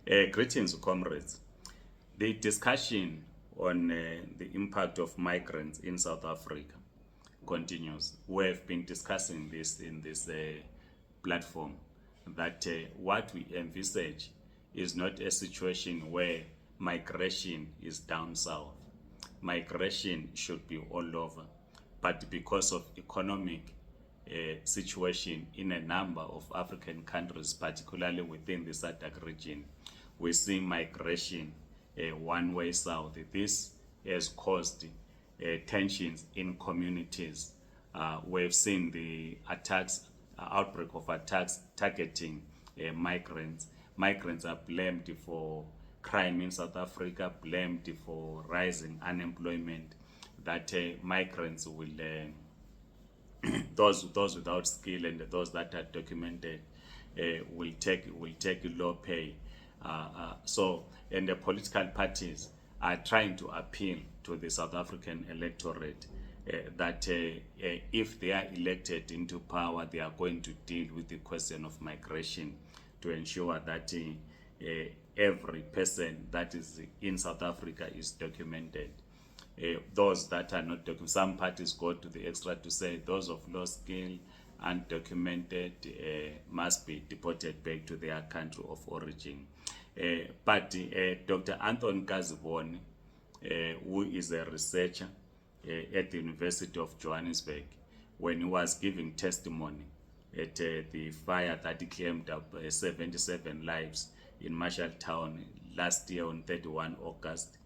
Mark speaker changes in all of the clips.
Speaker 1: Greetings, comrades. The discussion on the impact of migrants in South Africa continues. We have been discussing this in this platform, that what we envisage is not a situation where migration is down south. Migration should be all over, but because of economic situation in a number of African countries, particularly within the SADC region, we see migration one way south. This has caused tensions in communities. We've seen the outbreak of attacks targeting migrants. Migrants are blamed for crime in South Africa, blamed for rising unemployment, that migrants will those without skill and those that are documented will take low pay. And the political parties are trying to appeal to the South African electorate that if they are elected into power, they are going to deal with the question of migration to ensure that every person that is in South Africa is documented. Those that are not documented, some parties go to the extra to say those of low skill and documented must be deported back to their country of origin. But Dr. Anton Kazibone, who is a researcher at the University of Johannesburg, when he was giving testimony at the fire that claimed up 77 lives in Marshalltown last year on 31 August,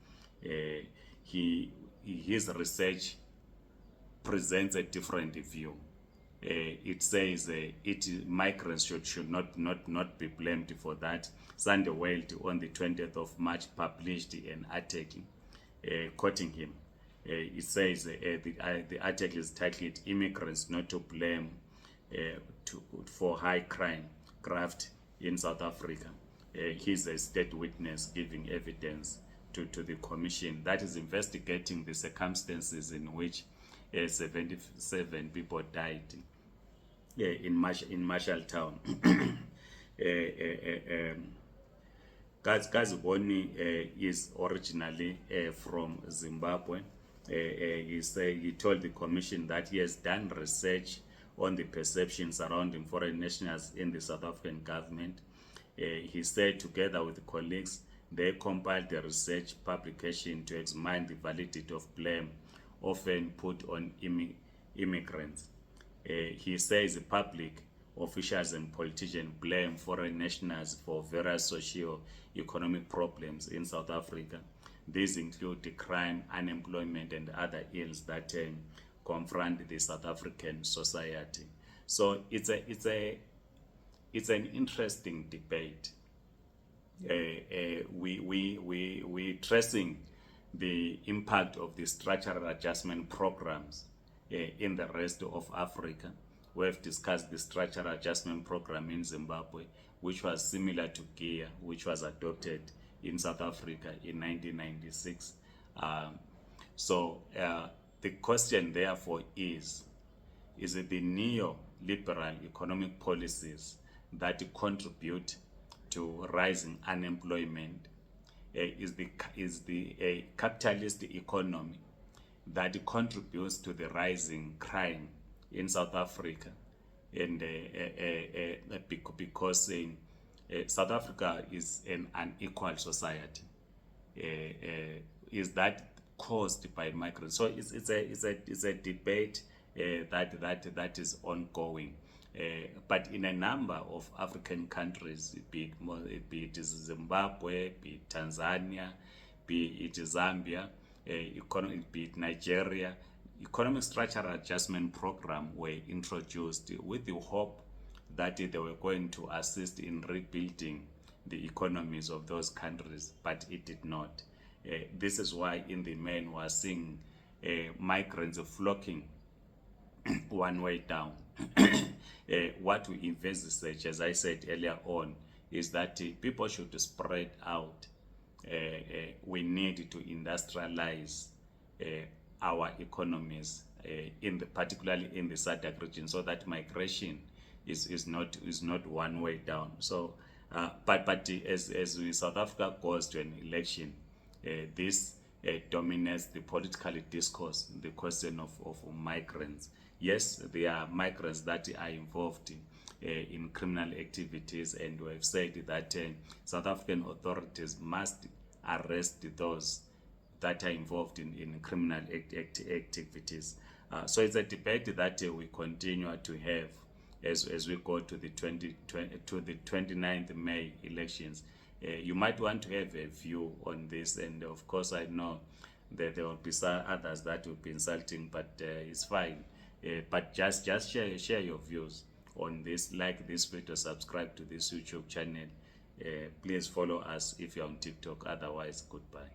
Speaker 1: his research presents a different view. It says migrants should not be blamed for that. Sunday World on the 20th of March published an article quoting him. It says the article is titled "Immigrants Not to Blame for High Crime Graft in South Africa." He's a state witness giving evidence to the commission that is investigating the circumstances in which 77 people died in Marshalltown. Kazibone is originally from Zimbabwe. He told the commission that he has done research on the perceptions surrounding foreign nationals in the South African government. He said, together with colleagues, they compiled the research publication to examine the validity of blame often put on immigrants. He says the public officials and politicians blame foreign nationals for various socio-economic problems in South Africa. These include the crime, unemployment, and other ills that confront the South African society. So it's an interesting debate. We tracing the impact of the structural adjustment programs in the rest of Africa. We have discussed the structural adjustment program in Zimbabwe, which was similar to GEAR, which was adopted in South Africa in 1996. The question therefore is it the neoliberal economic policies that contribute to rising unemployment? Is the capitalist economy that contributes to the rising crime in South Africa? And because South Africa is an unequal society, is that caused by migrants? So it's a debate that is ongoing. But in a number of African countries, be it Zimbabwe, be it Tanzania, be it Zambia, be it Nigeria, economic structural adjustment program were introduced with the hope that they were going to assist in rebuilding the economies of those countries, but it did not. This is why in the main we are seeing migrants flocking one way down. What we envisage, as I said earlier on, is that people should spread out. We need to industrialize our economies, particularly in the SADC region, so that migration is not one way down. So But as South Africa goes to an election, this dominates the political discourse, the question of migrants. Yes, there are migrants that are involved in criminal activities, and we have said that South African authorities must arrest those that are involved in criminal activities. So it's a debate that we continue to have as we go to the 29th May elections. You might want to have a view on this, and of course I know that there will be some others that will be insulting, but it's fine. But just share your views on this. Like this video, subscribe to this YouTube channel. Please follow us if you're on TikTok. Otherwise, goodbye.